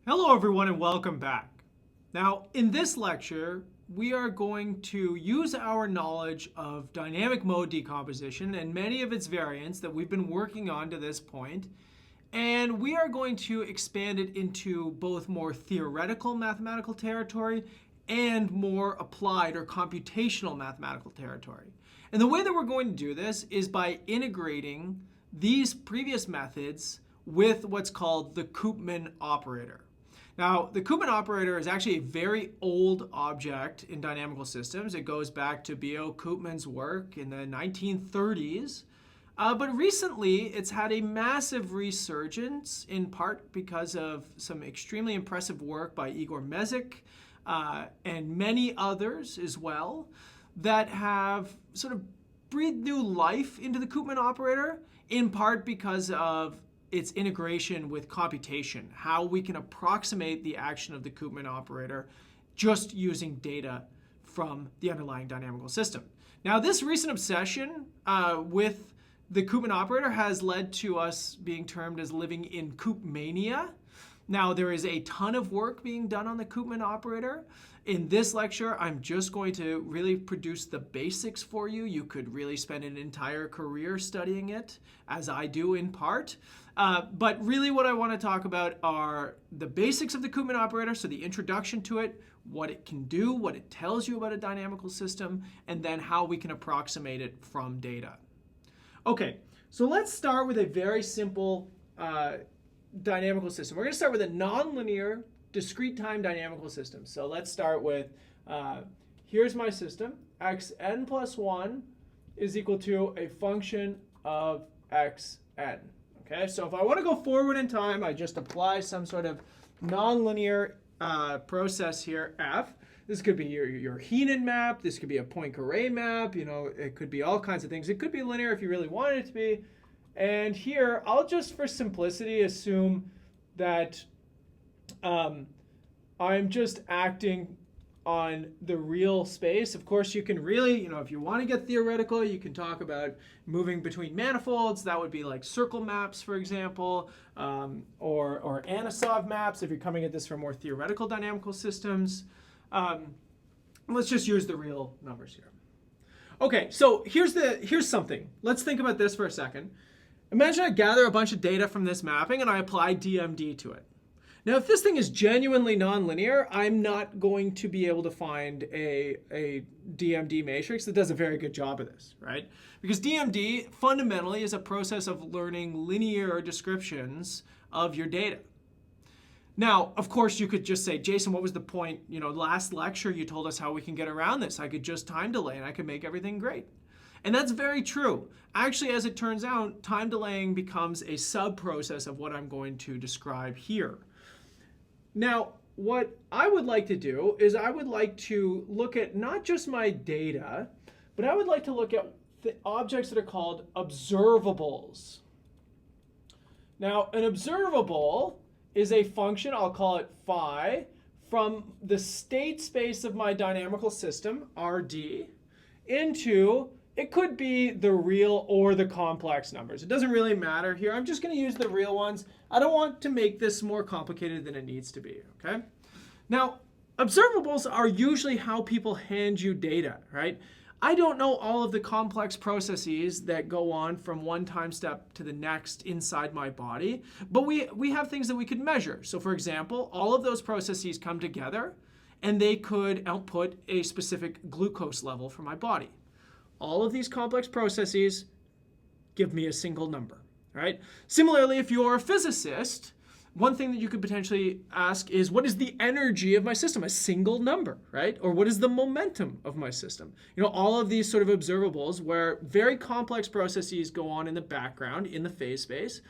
Hello everyone and welcome back. Now in this lecture we are going to use our knowledge of dynamic mode decomposition and many of its variants that we've been working on to this point, and we are going to expand it into both more theoretical mathematical territory and more applied or computational mathematical territory. And the way that we're going to do this is by integrating these previous methods with what's called the Koopman operator. Now, the Koopman operator is actually a very old object in dynamical systems. It goes back to B.O. Koopman's work in the 1930s. But recently, it's had a massive resurgence, in part because of some extremely impressive work by Igor Mezek and many others as well that have sort of breathed new life into the Koopman operator, in part because of its integration with computation, how we can approximate the action of the Koopman operator just using data from the underlying dynamical system. Now, this recent obsession with the Koopman operator has led to us being termed as living in Koopmania. Now, there is a ton of work being done on the Koopman operator. In this lecture, I'm just going to really produce the basics for you. You could really spend an entire career studying it, as I do in part. But really what I want to talk about are the basics of the Koopman operator, so the introduction to it, what it can do, what it tells you about a dynamical system, and then how we can approximate it from data. Okay, so let's start with a very simple dynamical system. We're going to start with a nonlinear discrete time dynamical system. So let's start with, here's my system. Xn plus 1 is equal to a function of xn. Okay, so if I want to go forward in time, I just apply some sort of nonlinear process here, f. This could be your Heenan map. This could be a Poincare map. You know, it could be all kinds of things. It could be linear if you really wanted it to be. And here, I'll just, for simplicity, assume that I'm just acting on the real space. Of course, you can really, if you want to get theoretical, you can talk about moving between manifolds. That would be like circle maps, for example, or Anosov maps if you're coming at this from more theoretical dynamical systems. Let's just use the real numbers here. Okay, so here's something. Let's think about this for a second. Imagine I gather a bunch of data from this mapping and I apply DMD to it. Now, if this thing is genuinely nonlinear, I'm not going to be able to find a DMD matrix that does a very good job of this, right? Because DMD fundamentally is a process of learning linear descriptions of your data. Now, of course, you could just say, Jason, what was the point? Last lecture you told us how we can get around this. I could just time delay and I could make everything great. And that's very true. Actually, as it turns out, time delaying becomes a sub-process of what I'm going to describe here. Now, what I would like to do is I would like to look at not just my data, but I would like to look at the objects that are called observables. Now, an observable is a function, I'll call it phi, from the state space of my dynamical system, RD, into, it could be the real or the complex numbers. It doesn't really matter here. I'm just going to use the real ones. I don't want to make this more complicated than it needs to be, okay? Now, observables are usually how people hand you data, right? I don't know all of the complex processes that go on from one time step to the next inside my body, but we have things that we could measure. So for example, all of those processes come together and they could output a specific glucose level for my body. All of these complex processes give me a single number, right? Similarly, if you're a physicist, one thing that you could potentially ask is, what is the energy of my system? A single number, right? Or what is the momentum of my system? All of these sort of observables where very complex processes go on in the background, in the phase space,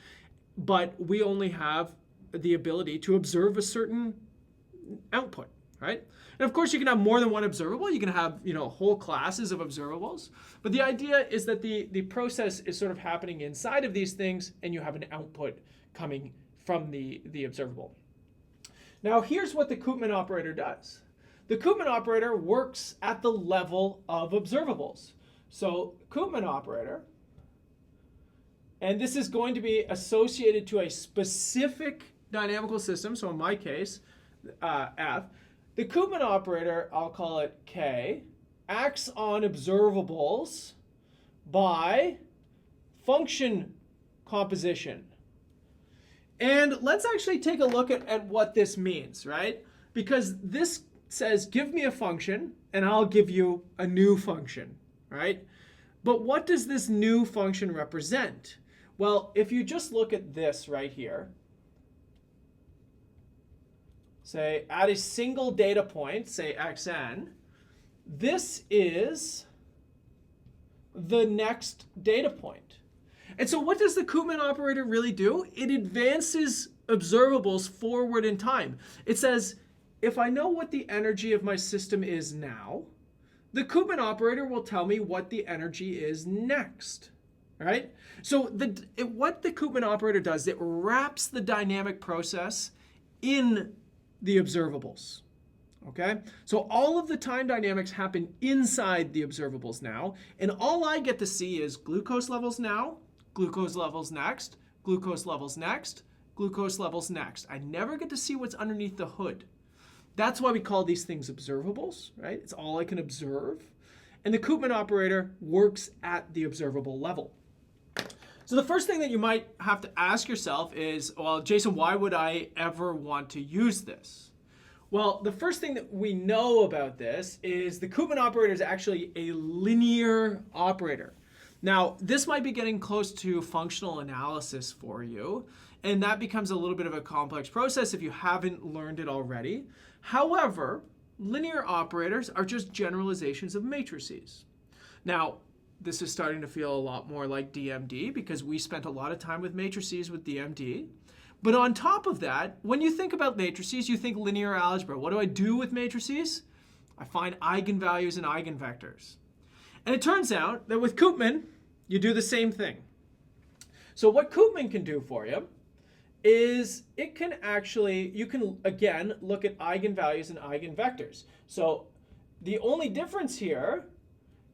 but we only have the ability to observe a certain output, right? And of course, you can have more than one observable. You can have, whole classes of observables. But the idea is that the process is sort of happening inside of these things, and you have an output coming from the observable. Now, here's what the Koopman operator does. The Koopman operator works at the level of observables. So Koopman operator, and this is going to be associated to a specific dynamical system, so in my case, F, the Koopman operator, I'll call it K, acts on observables by function composition. And let's actually take a look at what this means, right? Because this says, give me a function, and I'll give you a new function, right? But what does this new function represent? Well, if you just look at this right here, say at a single data point, say xn, this is the next data point. And so what does the Koopman operator really do? It advances observables forward in time. It says, if I know what the energy of my system is now, the Koopman operator will tell me what the energy is next, right? So what the Koopman operator does, it wraps the dynamic process in the observables, okay? So all of the time dynamics happen inside the observables now, and all I get to see is glucose levels now, glucose levels next, glucose levels next, glucose levels next. I never get to see what's underneath the hood. That's why we call these things observables, right? It's all I can observe. And the Koopman operator works at the observable level. So the first thing that you might have to ask yourself is, well, Jason, why would I ever want to use this? Well, the first thing that we know about this is the Koopman operator is actually a linear operator. Now, this might be getting close to functional analysis for you, and that becomes a little bit of a complex process if you haven't learned it already. However, linear operators are just generalizations of matrices. Now, this is starting to feel a lot more like DMD because we spent a lot of time with matrices with DMD. But on top of that, when you think about matrices, you think linear algebra. What do I do with matrices? I find eigenvalues and eigenvectors. And it turns out that with Koopman, you do the same thing. So what Koopman can do for you is it can actually, you can again look at eigenvalues and eigenvectors. So the only difference here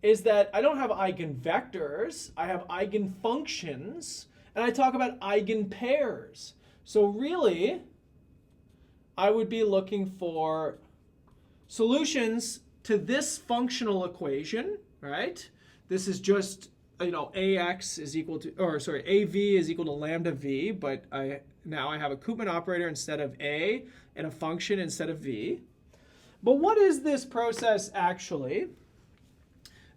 is that I don't have eigenvectors, I have eigenfunctions, and I talk about eigenpairs. So really, I would be looking for solutions to this functional equation, right? This is just, AX is equal to, AV is equal to lambda V, but now I have a Koopman operator instead of A and a function instead of V. But what is this process actually?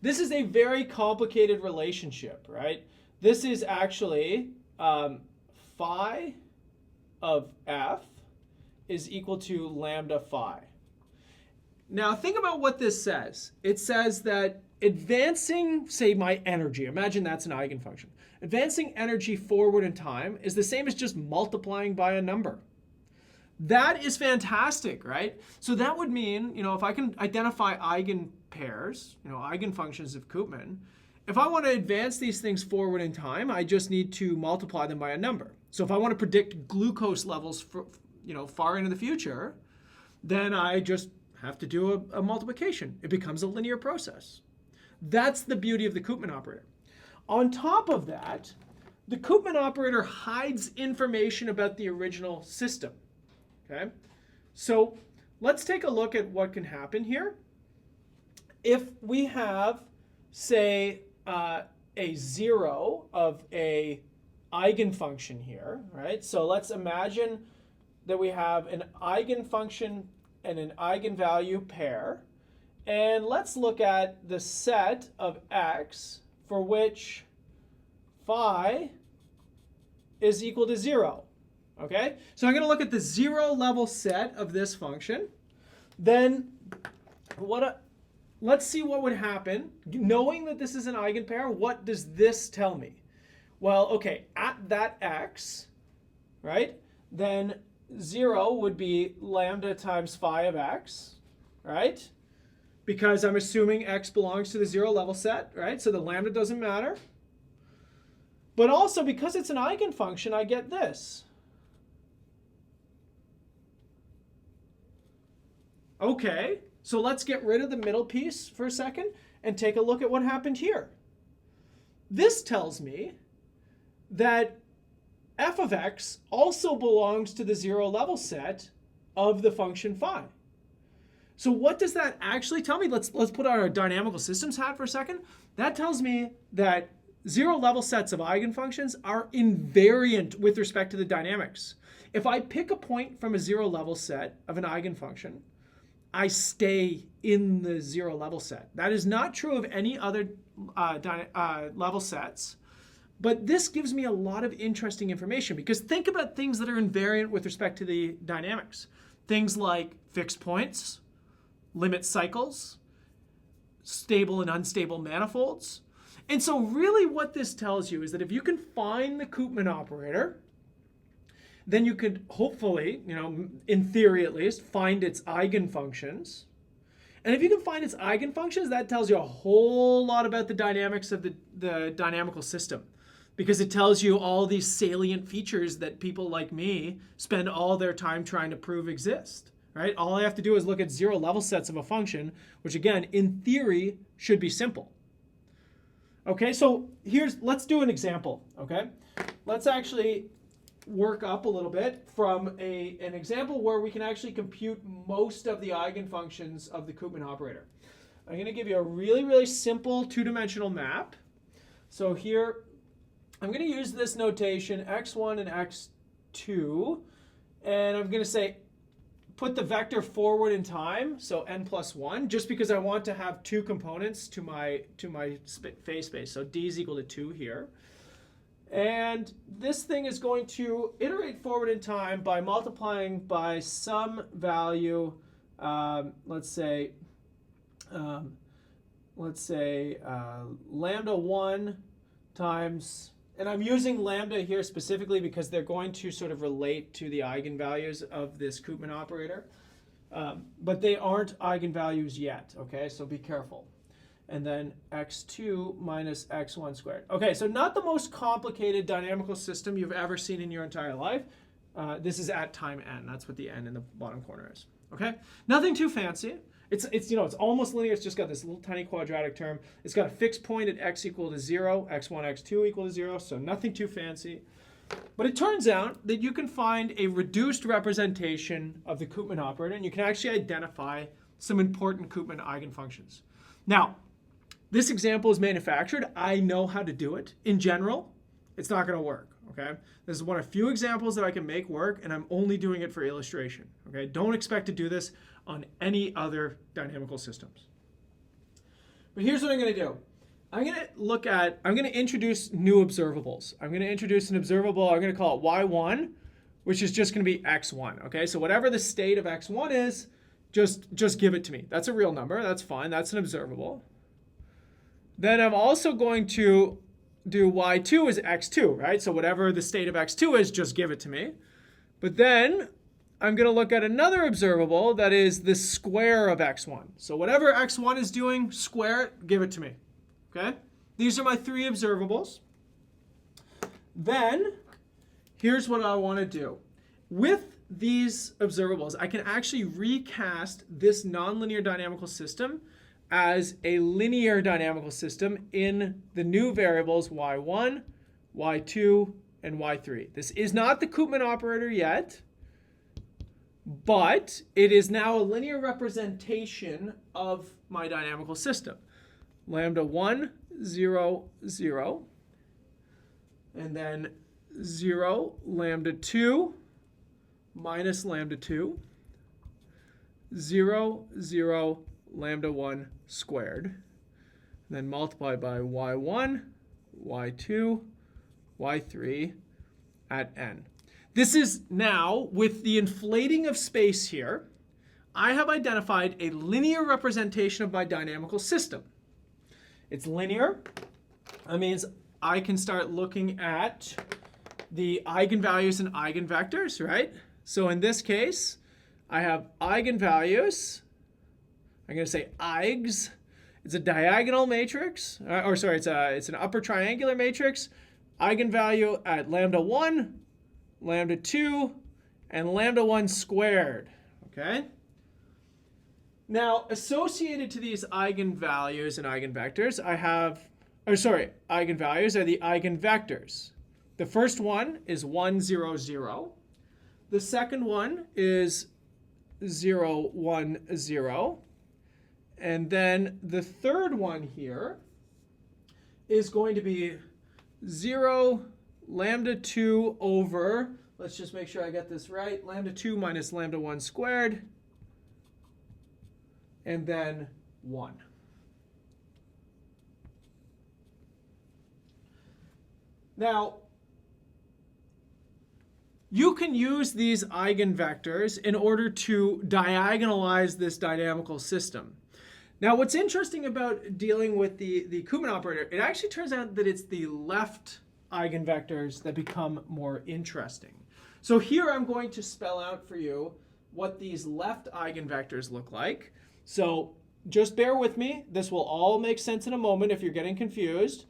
This is a very complicated relationship, right? This is actually phi of F is equal to lambda phi. Now think about what this says. It says that advancing, say, my energy, imagine that's an eigenfunction. Advancing energy forward in time is the same as just multiplying by a number. That is fantastic, right? So that would mean, if I can identify eigenpairs, eigenfunctions of Koopman, if I want to advance these things forward in time, I just need to multiply them by a number. So if I want to predict glucose levels for, far into the future, then I just have to do a multiplication. It becomes a linear process. That's the beauty of the Koopman operator. On top of that, the Koopman operator hides information about the original system. Okay? So let's take a look at what can happen here. If we have, say, a 0 of a eigenfunction here, right? So let's imagine that we have an eigenfunction and an eigenvalue pair. And let's look at the set of x for which phi is equal to 0. Okay? So I'm going to look at the 0 level set of this function. Then let's see what would happen. Knowing that this is an eigenpair, what does this tell me? Well, okay, at that x, right, then 0 would be lambda times phi of x, right? Because I'm assuming x belongs to the 0 level set, right? So the lambda doesn't matter. But also, because it's an eigenfunction, I get this. Okay, so let's get rid of the middle piece for a second and take a look at what happened here. This tells me that f of x also belongs to the 0 level set of the function phi. So what does that actually tell me? Let's put our dynamical systems hat for a second. That tells me that 0 level sets of eigenfunctions are invariant with respect to the dynamics. If I pick a point from a 0 level set of an eigenfunction, I stay in the 0 level set. That is not true of any other level sets. But this gives me a lot of interesting information, because think about things that are invariant with respect to the dynamics. Things like fixed points, limit cycles, stable and unstable manifolds. And so really what this tells you is that if you can find the Koopman operator, then you could hopefully, in theory at least, find its eigenfunctions. And if you can find its eigenfunctions, that tells you a whole lot about the dynamics of the dynamical system, because it tells you all these salient features that people like me spend all their time trying to prove exist, right? All I have to do is look at 0 level sets of a function, which again, in theory, should be simple. Okay, so let's do an example, okay? Let's actually work up a little bit from an example where we can actually compute most of the eigenfunctions of the Koopman operator. I'm going to give you a really, really simple two-dimensional map. So here, I'm going to use this notation, x1 and x2, and I'm going to say put the vector forward in time, so n plus 1, just because I want to have two components to my phase space. So d is equal to 2 here. And this thing is going to iterate forward in time by multiplying by some value, let's say lambda 1 times, and I'm using lambda here specifically because they're going to sort of relate to the eigenvalues of this Koopman operator. But they aren't eigenvalues yet, okay? So be careful. And then x2 minus x1 squared. Okay, so not the most complicated dynamical system you've ever seen in your entire life. This is at time n. That's what the n in the bottom corner is. Okay, nothing too fancy. It's almost linear. It's just got this little tiny quadratic term. It's got a fixed point at x equal to 0, x1, x2 equal to 0. So nothing too fancy. But it turns out that you can find a reduced representation of the Koopman operator, and you can actually identify some important Koopman eigenfunctions. Now, this example is manufactured. I know how to do it. In general, it's not going to work, okay? This is one of few examples that I can make work, and I'm only doing it for illustration, okay? Don't expect to do this on any other dynamical systems. But here's what I'm going to do. I'm going to introduce new observables. I'm going to introduce an observable. I'm going to call it y1, which is just going to be x1, okay? So whatever the state of x1 is, just give it to me. That's a real number. That's fine. That's an observable. Then I'm also going to do y2 as x2, right? So whatever the state of x2 is, just give it to me. But then I'm going to look at another observable that is the square of x1. So whatever x1 is doing, square it, give it to me. Okay? These are my three observables. Then here's what I want to do. With these observables, I can actually recast this nonlinear dynamical system as a linear dynamical system in the new variables y1, y2, and y3. This is not the Koopman operator yet, but it is now a linear representation of my dynamical system. Lambda 1, 0, 0, and then 0, lambda 2, minus lambda 2, 0, 0, lambda 1 squared, and then multiply by y1, y2, y3 at n. This is now, with the inflating of space here, I have identified a linear representation of my dynamical system. It's linear. That means I can start looking at the eigenvalues and eigenvectors, right? So in this case, I have eigenvalues. I'm going to say eigs. It's a diagonal matrix, it's an upper triangular matrix. Eigenvalue at lambda 1, lambda 2, and lambda 1 squared, okay? Now, associated to these eigenvalues and eigenvectors, eigenvalues are the eigenvectors The first one is 1, 0, 0. The second one is 0, 1, 0. And then the third one here is going to be 0, lambda 2 over, let's just make sure I get this right, lambda 2 minus lambda 1 squared, and then 1. Now, you can use these eigenvectors in order to diagonalize this dynamical system. Now, what's interesting about dealing with the Koopman operator, it actually turns out that it's the left eigenvectors that become more interesting. So here I'm going to spell out for you what these left eigenvectors look like. So just bear with me. This will all make sense in a moment if you're getting confused.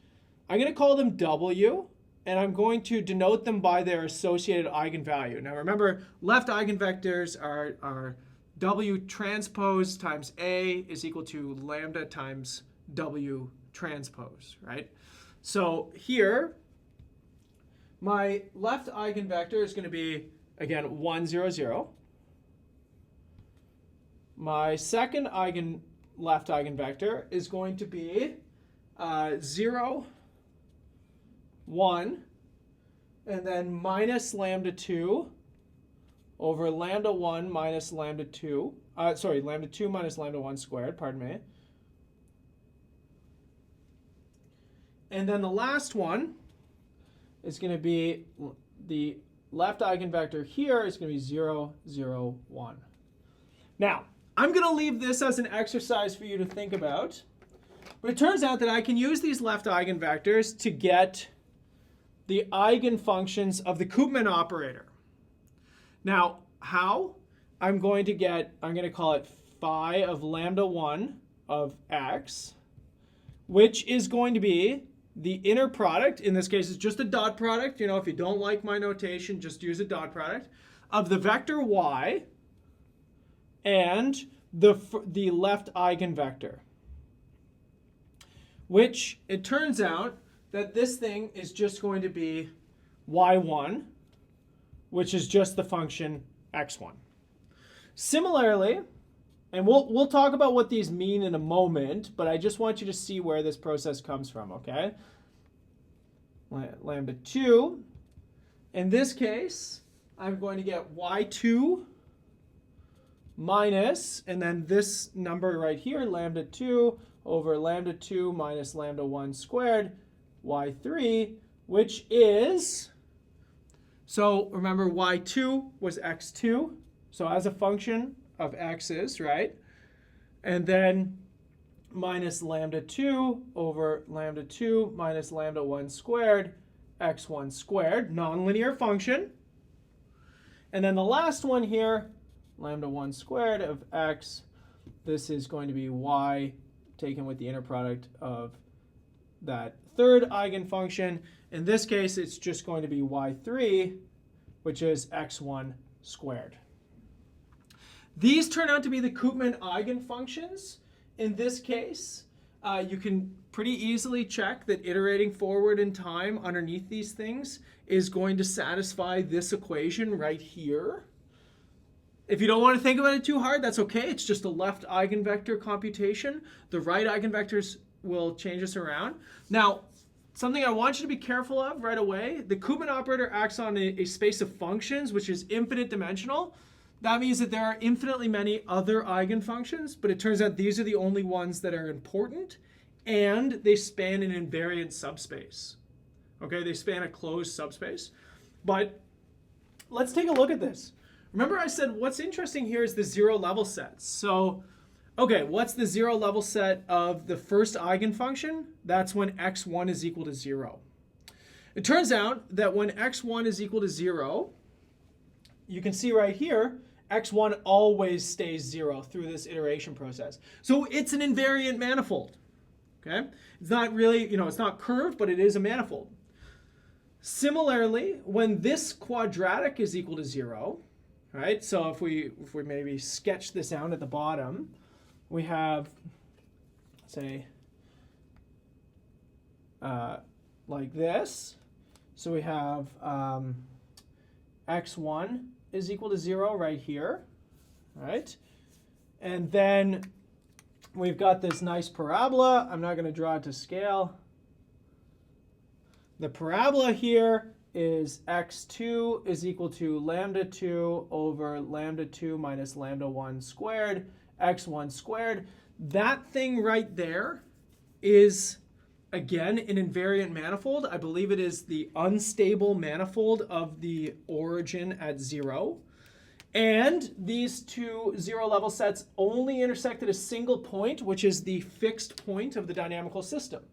I'm going to call them W, and I'm going to denote them by their associated eigenvalue. Now remember, left eigenvectors are W transpose times A is equal to lambda times W transpose, right? So here, my left eigenvector is going to be, again, 1, 0, 0. My second left eigenvector is going to be 0, 1, and then minus lambda 2 over lambda 1 minus lambda 2. Lambda 2 minus lambda 1 squared, pardon me. And then the last one is going to be the left eigenvector here is going to be 0, 0, 1. Now, I'm going to leave this as an exercise for you to think about. But it turns out that I can use these left eigenvectors to get the eigenfunctions of the Koopman operator. Now, how? I'm going to call it phi of lambda 1 of x, which is going to be the inner product. In this case, it's just a dot product. You know, if you don't like my notation, just use a dot product of the vector y and the left eigenvector, which it turns out that this thing is just going to be y1, which is just the function x1. Similarly, and we'll talk about what these mean in a moment, but I just want you to see where this process comes from, okay? Lambda 2. In this case, I'm going to get y2 minus, and then this number right here, lambda 2 over lambda 2 minus lambda 1 squared, y3, which is, so remember y2 was x2, so as a function of x's, right? And then minus lambda 2 over lambda 2 minus lambda 1 squared, x1 squared, nonlinear function. And then the last one here, lambda 1 squared of x, this is going to be y taken with the inner product of that third eigenfunction. In this case, it's just going to be y3, which is x1 squared. These turn out to be the Koopman eigenfunctions. In this case, you can pretty easily check that iterating forward in time underneath these things is going to satisfy this equation right here. If you don't want to think about it too hard, that's okay. It's just a left eigenvector computation. The right eigenvectors will change this around. Now, something I want you to be careful of right away, the Koopman operator acts on a space of functions, which is infinite dimensional. That means that there are infinitely many other eigenfunctions, but it turns out these are the only ones that are important, and they span an invariant subspace. Okay, they span a closed subspace. But let's take a look at this. Remember I said what's interesting here is the zero level sets. So, okay, what's the zero level set of the first eigenfunction? That's when x1 is equal to 0. It turns out that when x1 is equal to 0, you can see right here, x1 always stays 0 through this iteration process. So it's an invariant manifold. Okay? It's not really, it's not curved, but it is a manifold. Similarly, when this quadratic is equal to 0, right? So if we maybe sketch this out at the bottom, we have, say, like this. So we have x1 is equal to 0 right here, right? And then we've got this nice parabola. I'm not going to draw it to scale. The parabola here is x2 is equal to lambda 2 over lambda 2 minus lambda 1 squared, x1 squared. That thing right there is, again, an invariant manifold. I believe it is the unstable manifold of the origin at 0. And these two zero-level sets only intersect at a single point, which is the fixed point of the dynamical system.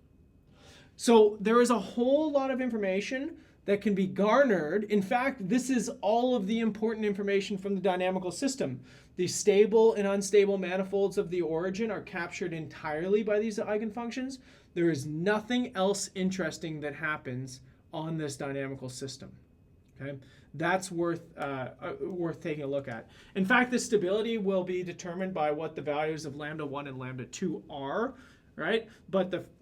So there is a whole lot of information that can be garnered. In fact, this is all of the important information from the dynamical system. The stable and unstable manifolds of the origin are captured entirely by these eigenfunctions. There is nothing else interesting that happens on this dynamical system. Okay? That's worth taking a look at. In fact, the stability will be determined by what the values of lambda 1 and lambda 2 are, right?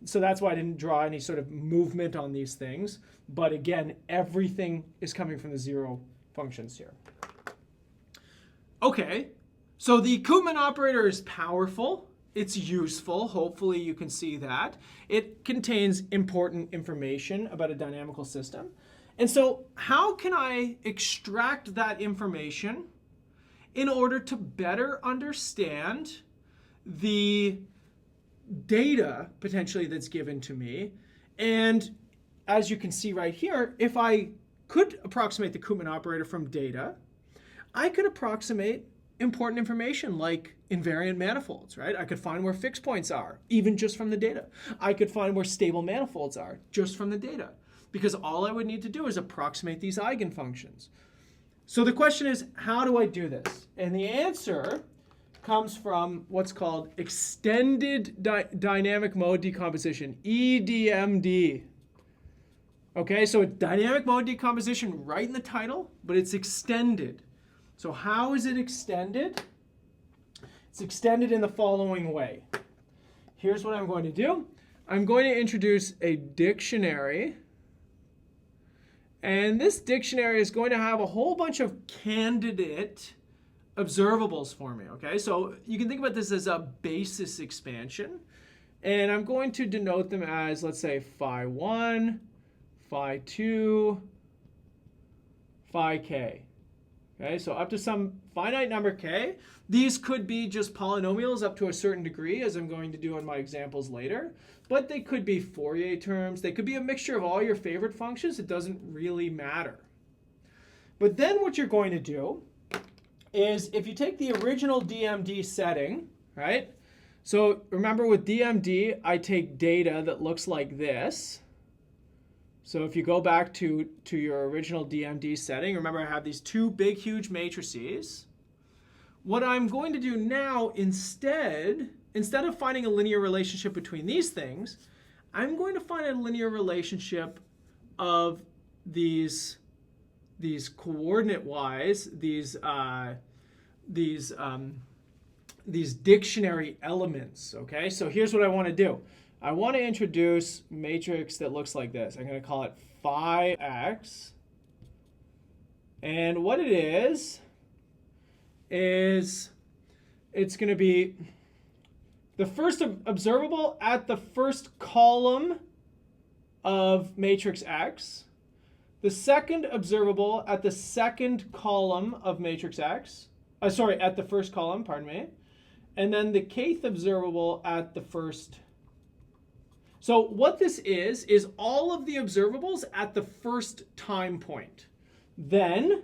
So that's why I didn't draw any sort of movement on these things. But again, everything is coming from the zero functions here. Okay, so the Koopman operator is powerful. It's useful. Hopefully you can see that. It contains important information about a dynamical system. And so how can I extract that information in order to better understand the data potentially that's given to me? And as you can see right here, if I could approximate the Koopman operator from data, I could approximate important information like invariant manifolds, right? I could find where fixed points are, even just from the data. I could find where stable manifolds are, just from the data. Because all I would need to do is approximate these eigenfunctions. So the question is, how do I do this? And the answer comes from what's called extended dynamic mode decomposition, EDMD. Okay, so dynamic mode decomposition right in the title, but it's extended. So how is it extended? It's extended in the following way. Here's what I'm going to do. I'm going to introduce a dictionary. And this dictionary is going to have a whole bunch of candidate observables for me, okay? So you can think about this as a basis expansion. And I'm going to denote them as, let's say, phi1, phi2, phi k. Okay, so up to some finite number k. These could be just polynomials up to a certain degree, as I'm going to do in my examples later. But they could be Fourier terms. They could be a mixture of all your favorite functions. It doesn't really matter. But then what you're going to do is, if you take the original DMD setting, right? So remember with DMD, I take data that looks like this. So if you go back to your original DMD setting, remember I have these two big, huge matrices. What I'm going to do now, instead of finding a linear relationship between these things, I'm going to find a linear relationship of these coordinate-wise, these dictionary elements. Okay, so here's what I want to do. I want to introduce a matrix that looks like this. I'm going to call it phi x. And what it is it's going to be the first observable at the first column of matrix X, the second observable at the second column of matrix X, at the first column, pardon me, and then the kth observable at the first. So what this is all of the observables at the first time point. Then,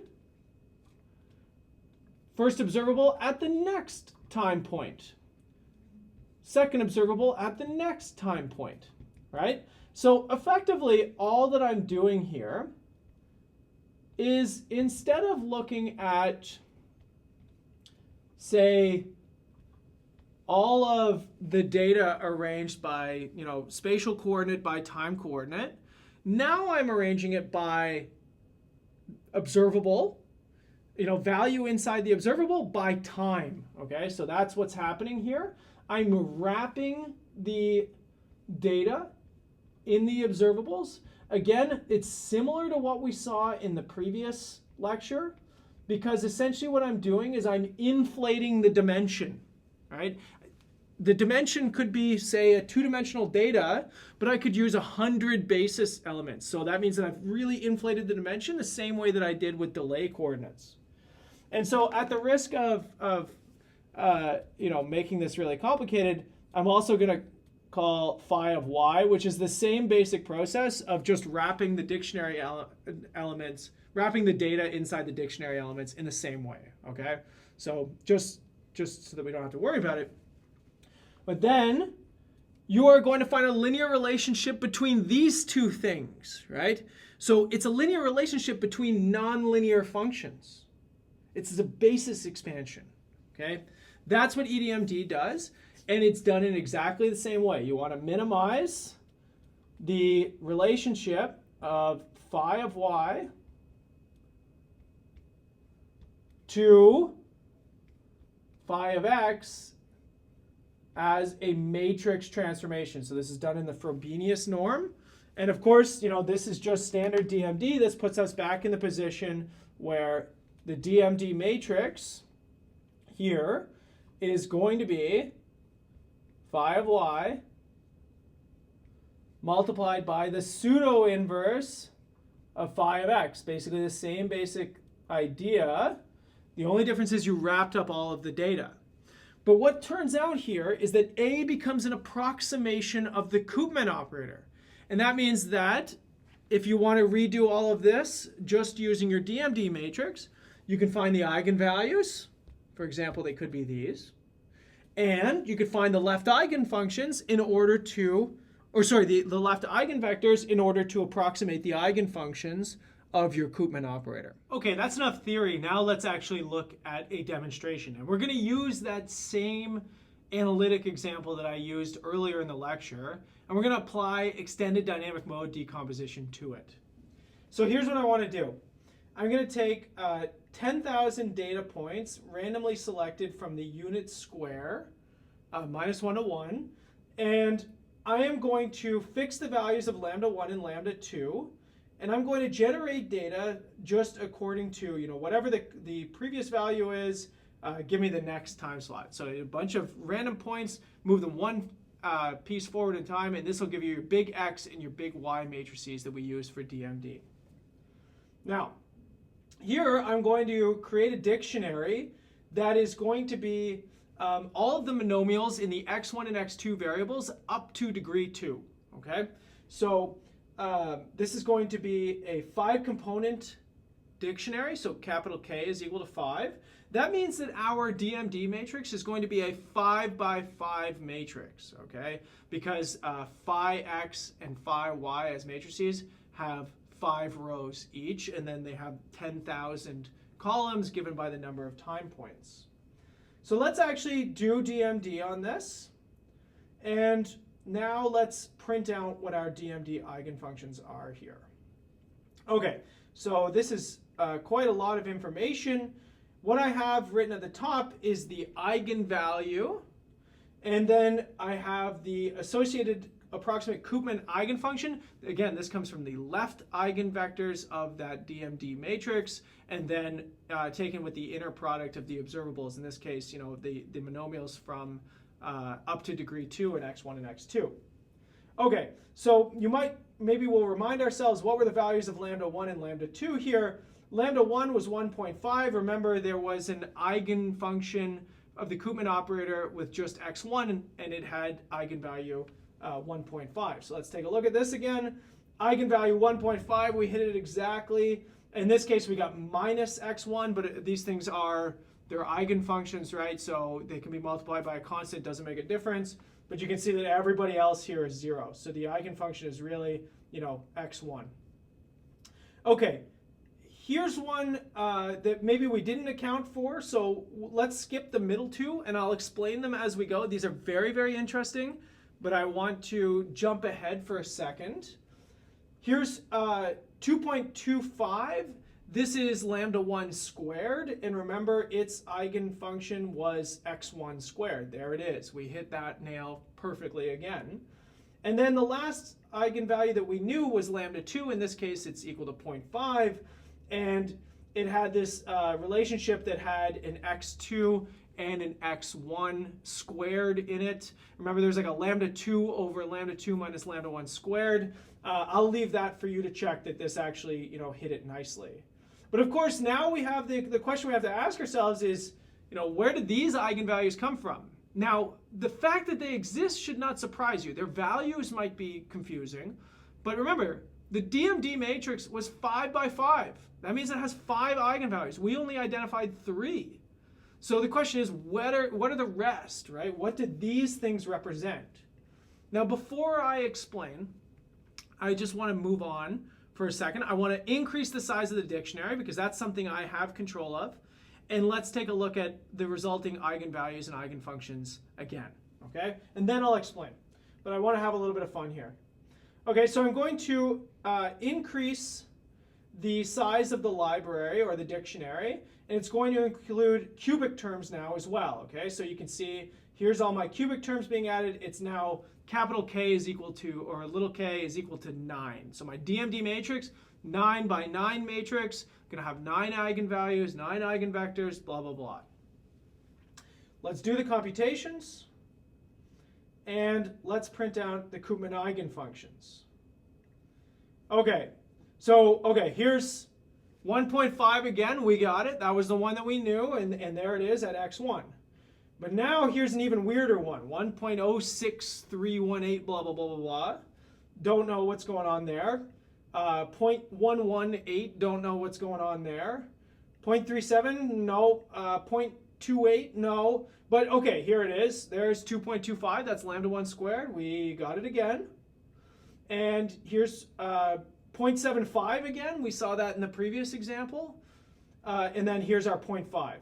first observable at the next time point. Second observable at the next time point, right? So effectively, all that I'm doing here is, instead of looking at, say, all of the data arranged by, spatial coordinate by time coordinate, now I'm arranging it by observable, value inside the observable by time. Okay, so that's what's happening here. I'm wrapping the data in the observables again, it's similar to what we saw in the previous lecture, because essentially what I'm doing is I'm inflating the dimension, right? The dimension could be, say, a two-dimensional data, but I could use 100 basis elements. So that means that I've really inflated the dimension the same way that I did with delay coordinates. And so at the risk of making this really complicated, I'm also going to call phi of y, which is the same basic process of just wrapping the dictionary elements, wrapping the data inside the dictionary elements in the same way, okay? So just so that we don't have to worry about it. But then you are going to find a linear relationship between these two things, right? So it's a linear relationship between nonlinear functions. It's a basis expansion, okay? That's what EDMD does, and it's done in exactly the same way. You want to minimize the relationship of phi of y to phi of x as a matrix transformation. So this is done in the Frobenius norm. And of course, this is just standard DMD. This puts us back in the position where the DMD matrix here is going to be phi of y multiplied by the pseudo inverse of phi of x. Basically the same basic idea. The only difference is you wrapped up all of the data. But what turns out here is that A becomes an approximation of the Koopman operator. And that means that if you want to redo all of this just using your DMD matrix, you can find the eigenvalues. For example, they could be these. And you could find the left eigenfunctions in order to, the left eigenvectors in order to approximate the eigenfunctions of your Koopman operator. Okay, that's enough theory. Now let's actually look at a demonstration. And we're going to use that same analytic example that I used earlier in the lecture, and we're going to apply extended dynamic mode decomposition to it. So here's what I want to do. I'm going to take 10,000 data points randomly selected from the unit square, -1 to 1, and I am going to fix the values of lambda 1 and lambda 2. And I'm going to generate data just according to, whatever the previous value is, give me the next time slot. So a bunch of random points, move them one piece forward in time, and this will give you your big X and your big Y matrices that we use for DMD. Now, here I'm going to create a dictionary that is going to be all of the monomials in the x1 and x2 variables up to degree 2, okay? So this is going to be a 5-component dictionary, so capital K is equal to 5. That means that our DMD matrix is going to be a 5 by 5 matrix, okay? Because phi x and phi y as matrices have 5 rows each, and then they have 10,000 columns given by the number of time points. So let's actually do DMD on this, and now let's print out what our DMD eigenfunctions are here. Okay, so this is quite a lot of information. What I have written at the top is the eigenvalue, and then I have the associated approximate Koopman eigenfunction. Again, this comes from the left eigenvectors of that DMD matrix, and then taken with the inner product of the observables. In this case, the monomials from up to degree 2 in x1 and x2. Okay, so maybe we'll remind ourselves what were the values of lambda 1 and lambda 2 here. Lambda 1 was 1.5. Remember, there was an eigenfunction of the Koopman operator with just x1, and it had eigenvalue 1.5. So let's take a look at this again. Eigenvalue 1.5, we hit it exactly. In this case, we got minus x1, but these things they're eigenfunctions, right? So they can be multiplied by a constant, doesn't make a difference. But you can see that everybody else here is 0. So the eigenfunction is really, x1. Okay, here's one that maybe we didn't account for. So let's skip the middle two, and I'll explain them as we go. These are very, very interesting, but I want to jump ahead for a second. Here's 2.25. This is lambda 1 squared, and remember its eigenfunction was x1 squared. There it is. We hit that nail perfectly again. And then the last eigenvalue that we knew was lambda 2. In this case, it's equal to 0.5. And it had this relationship that had an x2 and an x1 squared in it. Remember, there's like a lambda 2 over lambda 2 minus lambda 1 squared. I'll leave that for you to check that this actually, hit it nicely. But of course, now we have the question we have to ask ourselves is, where did these eigenvalues come from? Now, the fact that they exist should not surprise you. Their values might be confusing, but remember, the DMD matrix was 5 by 5. That means it has 5 eigenvalues. We only identified 3. So the question is, what are the rest, right? What did these things represent? Now, before I explain, I just want to move on for a second. I want to increase the size of the dictionary because that's something I have control of. And let's take a look at the resulting eigenvalues and eigenfunctions again, okay? And then I'll explain. But I want to have a little bit of fun here. Okay, so I'm going to increase the size of the library or the dictionary, and it's going to include cubic terms now as well, okay? So you can see here's all my cubic terms being added. It's now capital K is equal to, or little k is equal to 9. So my DMD matrix, 9 by 9 matrix, going to have 9 eigenvalues, 9 eigenvectors, blah, blah, blah. Let's do the computations, and let's print out the Koopman eigenfunctions. Okay, so, here's 1.5 again, we got it. That was the one that we knew, and there it is at x1. But now here's an even weirder one, 1.06318, blah, blah, blah, blah, blah. Don't know what's going on there. 0.118, don't know what's going on there. 0.37, no. 0.28, no. But okay, here it is. There's 2.25, that's lambda 1 squared. We got it again. And here's 0.75 again. We saw that in the previous example. And then here's our 0.5.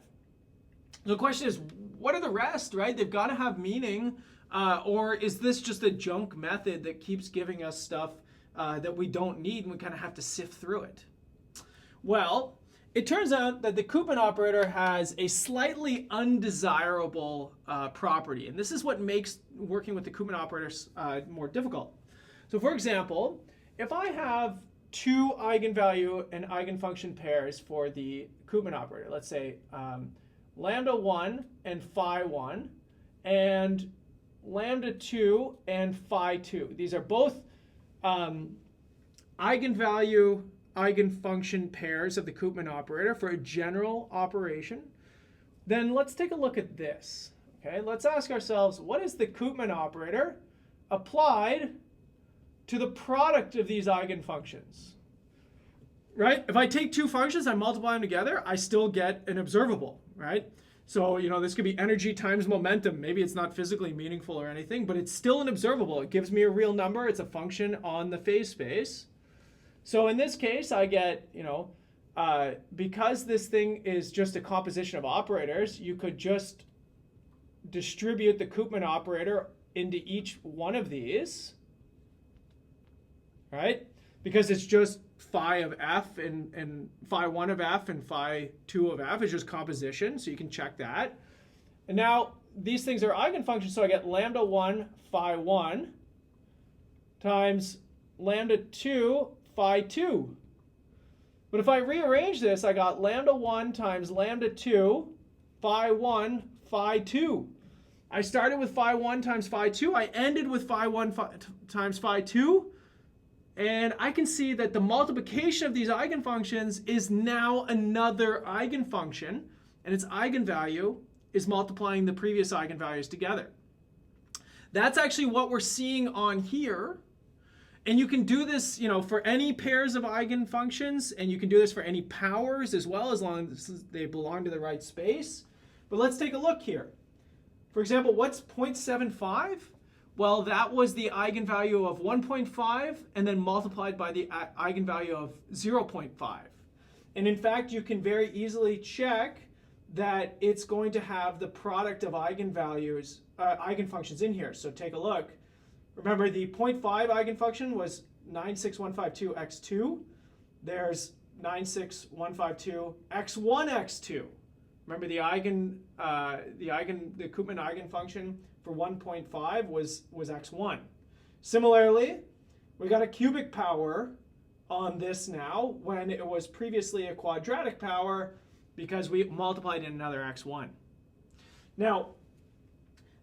The question is, what are the rest, right? They've got to have meaning. Or is this just a junk method that keeps giving us stuff that we don't need and we kind of have to sift through it? Well, it turns out that the Koopman operator has a slightly undesirable property. And this is what makes working with the Koopman operators more difficult. So for example, if I have 2 eigenvalue and eigenfunction pairs for the Koopman operator, let's say lambda 1 and phi 1, and lambda 2 and phi 2. These are both eigenvalue, eigenfunction pairs of the Koopman operator for a general operation. Then let's take a look at this. Okay, let's ask ourselves, what is the Koopman operator applied to the product of these eigenfunctions? Right? If I take 2 functions, I multiply them together, I still get an observable, right? So, this could be energy times momentum. Maybe it's not physically meaningful or anything, but it's still an observable. It gives me a real number. It's a function on the phase space. So in this case, I get, because this thing is just a composition of operators, you could just distribute the Koopman operator into each one of these, right? Because it's just phi of f and phi 1 of f and phi 2 of f is just composition, so you can check that. And now these things are eigenfunctions, so I get lambda 1 phi 1 times lambda 2 phi 2. But if I rearrange this, I got lambda 1 times lambda 2 phi 1 phi 2. I started with phi 1 times phi 2. I ended with phi 1 times phi 2. And I can see that the multiplication of these eigenfunctions is now another eigenfunction, and its eigenvalue is multiplying the previous eigenvalues together. That's actually what we're seeing on here. And you can do this, for any pairs of eigenfunctions, and you can do this for any powers as well, as long as they belong to the right space. But let's take a look here. For example, what's 0.75? Well, that was the eigenvalue of 1.5 and then multiplied by the eigenvalue of 0.5. And in fact, you can very easily check that it's going to have the product of eigenvalues, eigenfunctions in here. So take a look. Remember, the 0.5 eigenfunction was 96152 x2. There's 96152 x1 x2. Remember, the Koopman eigenfunction for 1.5 was x1. Similarly, we got a cubic power on this now when it was previously a quadratic power because we multiplied in another x1. Now,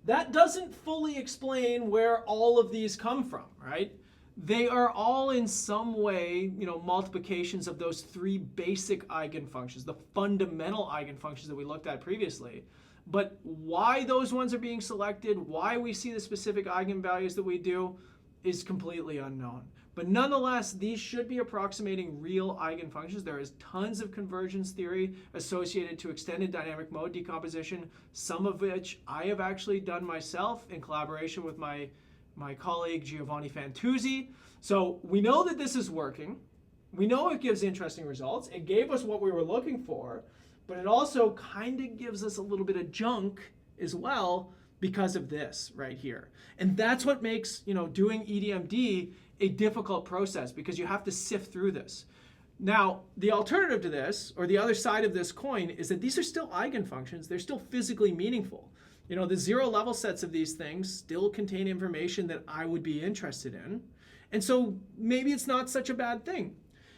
that doesn't fully explain where all of these come from, right? They are all in some way, multiplications of those three basic eigenfunctions, the fundamental eigenfunctions that we looked at previously. But why those ones are being selected, why we see the specific eigenvalues that we do, is completely unknown. But nonetheless, these should be approximating real eigenfunctions. There is tons of convergence theory associated to extended dynamic mode decomposition, some of which I have actually done myself in collaboration with my colleague Giovanni Fantuzzi. So we know that this is working. We know it gives interesting results. It gave us what we were looking for, but it also kind of gives us a little bit of junk as well because of this right here. And that's what makes, doing EDMD a difficult process, because you have to sift through this. Now, the alternative to this, or the other side of this coin, is that these are still eigenfunctions. They're still physically meaningful. The zero level sets of these things still contain information that I would be interested in. And so maybe it's not such a bad thing.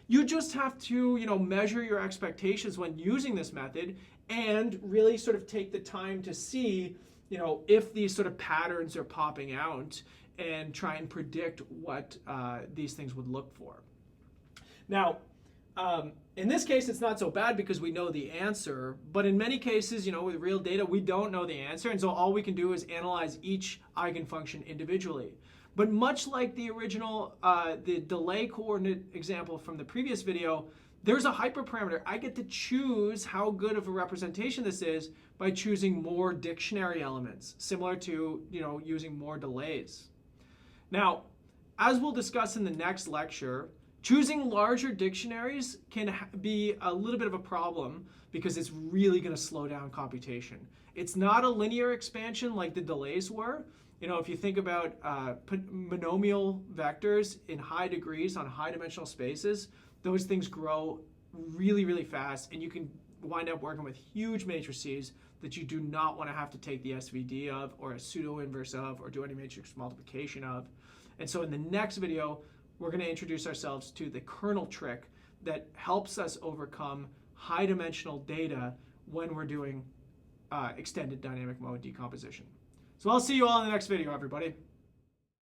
You just have to, measure your expectations when using this method and really sort of take the time to see, if these sort of patterns are popping out and try and predict what these things would look for. Now, in this case, it's not so bad because we know the answer, but in many cases, with real data, we don't know the answer, and so all we can do is analyze each eigenfunction individually. But much like the original, the delay coordinate example from the previous video, there's a hyperparameter. I get to choose how good of a representation this is by choosing more dictionary elements, similar to, using more delays. Now, as we'll discuss in the next lecture, choosing larger dictionaries can be a little bit of a problem because it's really going to slow down computation. It's not a linear expansion like the delays were. If you think about monomial vectors in high degrees on high dimensional spaces, those things grow really, really fast, and you can wind up working with huge matrices that you do not want to have to take the SVD of, or a pseudo-inverse of, or do any matrix multiplication of. And so in the next video, we're going to introduce ourselves to the kernel trick that helps us overcome high dimensional data when we're doing extended dynamic mode decomposition. So I'll see you all in the next video, everybody.